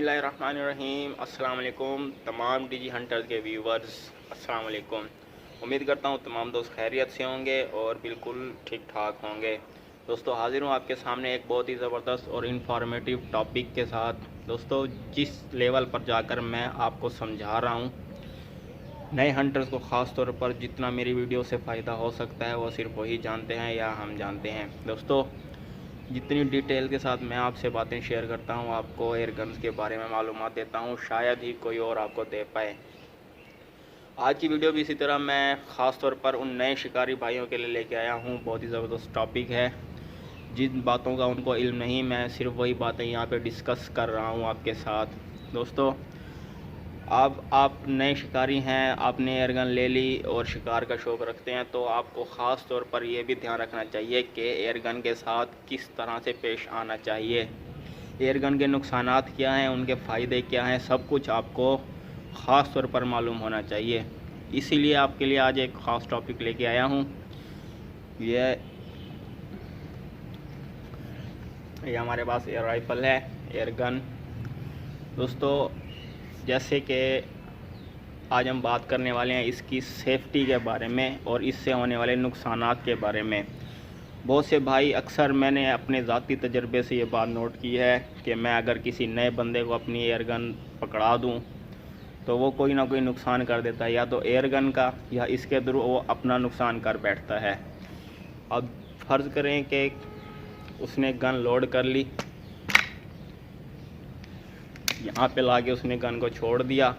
बिस्मिल्लाहिर्रहमानिर्रहीम। अस्सलाम वालेकुम तमाम डीजी हंटर्स के व्यूवर्स, अस्सलाम वालेकुम। उम्मीद करता हूँ तमाम दोस्त खैरियत से होंगे और बिल्कुल ठीक ठाक होंगे। दोस्तों हाजिर हूँ आपके सामने एक बहुत ही ज़बरदस्त और इन्फॉर्मेटिव टॉपिक के साथ। दोस्तों जिस लेवल पर जाकर मैं आपको समझा रहा हूँ नए हंटर्स को, ख़ास तौर पर जितना मेरी वीडियो से फ़ायदा हो सकता है वो सिर्फ वही जानते हैं या हम जानते हैं। दोस्तों जितनी डिटेल के साथ मैं आपसे बातें शेयर करता हूँ, आपको एयर गन्स के बारे में मालूमात देता हूँ, शायद ही कोई और आपको दे पाए। आज की वीडियो भी इसी तरह मैं ख़ास तौर पर उन नए शिकारी भाइयों के लिए लेके आया हूँ। बहुत ही ज़बरदस्त टॉपिक है, जिन बातों का उनको इल्म नहीं, मैं सिर्फ वही बातें यहाँ पे डिस्कस कर रहा हूँ आपके साथ। दोस्तों अब आप नए शिकारी हैं, आपने एयरगन ले ली और शिकार का शौक़ रखते हैं, तो आपको ख़ास तौर पर यह भी ध्यान रखना चाहिए कि एयरगन के साथ किस तरह से पेश आना चाहिए। एयरगन के नुकसानात क्या हैं, उनके फ़ायदे क्या हैं, सब कुछ आपको ख़ास तौर पर मालूम होना चाहिए। इसीलिए आपके लिए आज एक ख़ास टॉपिक लेके आया हूँ। ये हमारे पास एयर राइफ़ल है, एयरगन। दोस्तों जैसे कि आज हम बात करने वाले हैं इसकी सेफ्टी के बारे में और इससे होने वाले नुकसानात के बारे में। बहुत से भाई, अक्सर मैंने अपने ज़ाती तजर्बे से ये बात नोट की है कि मैं अगर किसी नए बंदे को अपनी एयरगन पकड़ा दूं तो वो कोई ना कोई नुकसान कर देता है, या तो एयरगन का या इसके थ्रू वो अपना नुकसान कर बैठता है। अब फ़र्ज़ करें कि उसने गन लोड कर ली, यहाँ पे लाके उसने गन को छोड़ दिया।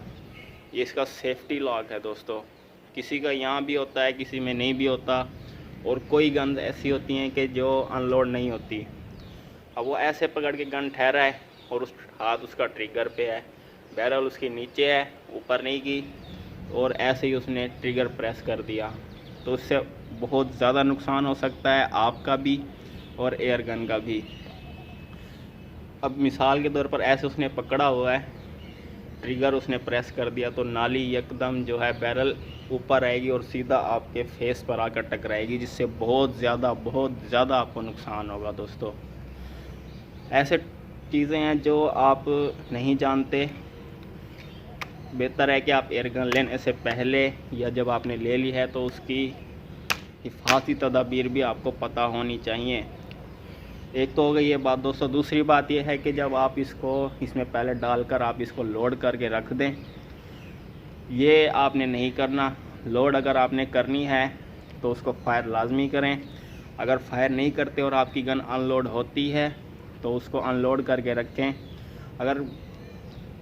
ये इसका सेफ्टी लॉक है दोस्तों। किसी का यहाँ भी होता है, किसी में नहीं भी होता, और कोई गन ऐसी होती हैं कि जो अनलोड नहीं होती। अब वो ऐसे पकड़ के गन ठहरा है और उस हाथ उसका ट्रिगर पे है, बैरल उसके नीचे है, ऊपर नहीं की, और ऐसे ही उसने ट्रिगर प्रेस कर दिया, तो उससे बहुत ज़्यादा नुकसान हो सकता है, आपका भी और एयरगन का भी। अब मिसाल के तौर पर ऐसे उसने पकड़ा हुआ है, ट्रिगर उसने प्रेस कर दिया, तो नाली एकदम जो है बैरल ऊपर आएगी और सीधा आपके फेस पर आकर टकराएगी, जिससे बहुत ज़्यादा आपको नुकसान होगा। दोस्तों ऐसे चीज़ें हैं जो आप नहीं जानते। बेहतर है कि आप एयरगन लेने से पहले या जब आपने ले ली है तो उसकी हिफाजती तदाबीर भी आपको पता होनी चाहिए। एक तो हो गई ये बात दोस्तों। दूसरी बात ये है कि जब आप इसमें पहले डालकर आप इसको लोड करके रख दें, ये आपने नहीं करना। लोड अगर आपने करनी है तो उसको फायर लाजमी करें। अगर फायर नहीं करते और आपकी गन अनलोड होती है तो उसको अनलोड करके रखें। अगर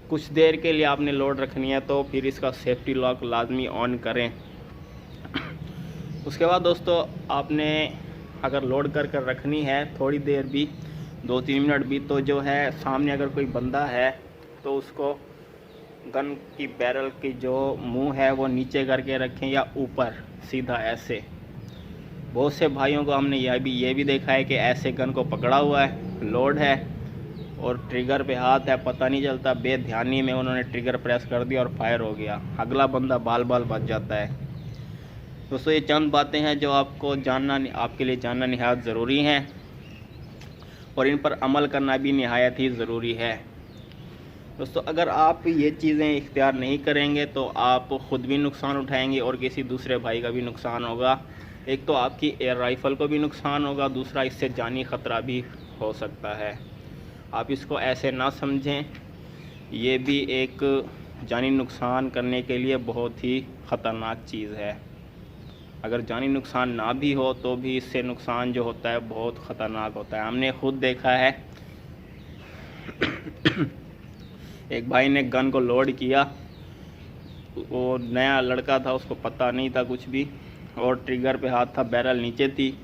कुछ देर के लिए आपने लोड रखनी है तो फिर इसका सेफ्टी लॉक लाजमी ऑन करें। उसके बाद दोस्तों आपने अगर लोड कर रखनी है थोड़ी देर भी, 2-3 मिनट भी, तो जो है सामने अगर कोई बंदा है तो उसको गन की बैरल की जो मुंह है वो नीचे करके रखें या ऊपर सीधा ऐसे। बहुत से भाइयों को हमने ये भी देखा है कि ऐसे गन को पकड़ा हुआ है, लोड है और ट्रिगर पे हाथ है, पता नहीं चलता, बेध्यानी में उन्होंने ट्रिगर प्रेस कर दिया और फायर हो गया, अगला बंदा बाल बच जाता है। दोस्तों ये चंद बातें हैं जो आपके लिए जानना निहायत ज़रूरी हैं और इन पर अमल करना भी निहायत ही ज़रूरी है। दोस्तों अगर आप ये चीज़ें इख्तियार नहीं करेंगे तो आप ख़ुद भी नुकसान उठाएंगे और किसी दूसरे भाई का भी नुकसान होगा। एक तो आपकी एयर राइफ़ल को भी नुकसान होगा, दूसरा इससे जानी ख़तरा भी हो सकता है। आप इसको ऐसे ना समझें, ये भी एक जानी नुकसान करने के लिए बहुत ही ख़तरनाक चीज़ है। अगर जानी नुकसान ना भी हो तो भी इससे नुकसान जो होता है बहुत ख़तरनाक होता है। हमने खुद देखा है एक भाई ने गन को लोड किया, वो नया लड़का था, उसको पता नहीं था कुछ भी, और ट्रिगर पे हाथ था, बैरल नीचे थी।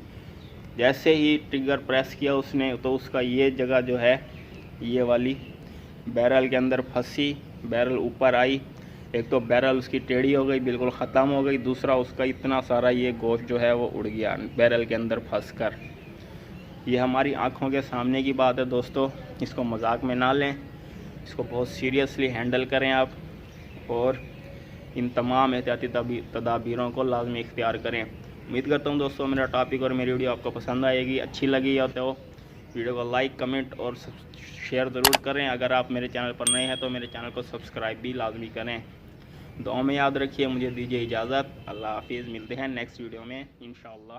जैसे ही ट्रिगर प्रेस किया उसने तो उसका ये जगह जो है, ये वाली बैरल के अंदर फंसी, बैरल ऊपर आई। एक तो बैरल उसकी टेढ़ी हो गई, बिल्कुल ख़त्म हो गई, दूसरा उसका इतना सारा ये गोश्त जो है वो उड़ गया बैरल के अंदर फंसकर। ये हमारी आंखों के सामने की बात है दोस्तों, इसको मजाक में ना लें, इसको बहुत सीरियसली हैंडल करें आप, और इन तमाम एहतियाती तदाबीरों को लाजमी इख्तियार करें। उम्मीद करता हूँ दोस्तों मेरा टॉपिक और मेरी वीडियो आपको पसंद आएगी। अच्छी लगी या तो वीडियो को लाइक, कमेंट और शेयर ज़रूर करें। अगर आप मेरे चैनल पर नए हैं तो मेरे चैनल को सब्सक्राइब भी लाजमी करें। दुआ में याद रखिए। मुझे दीजिए इजाज़त। अल्लाह हाफिज़। मिलते हैं नेक्स्ट वीडियो में इंशाअल्लाह।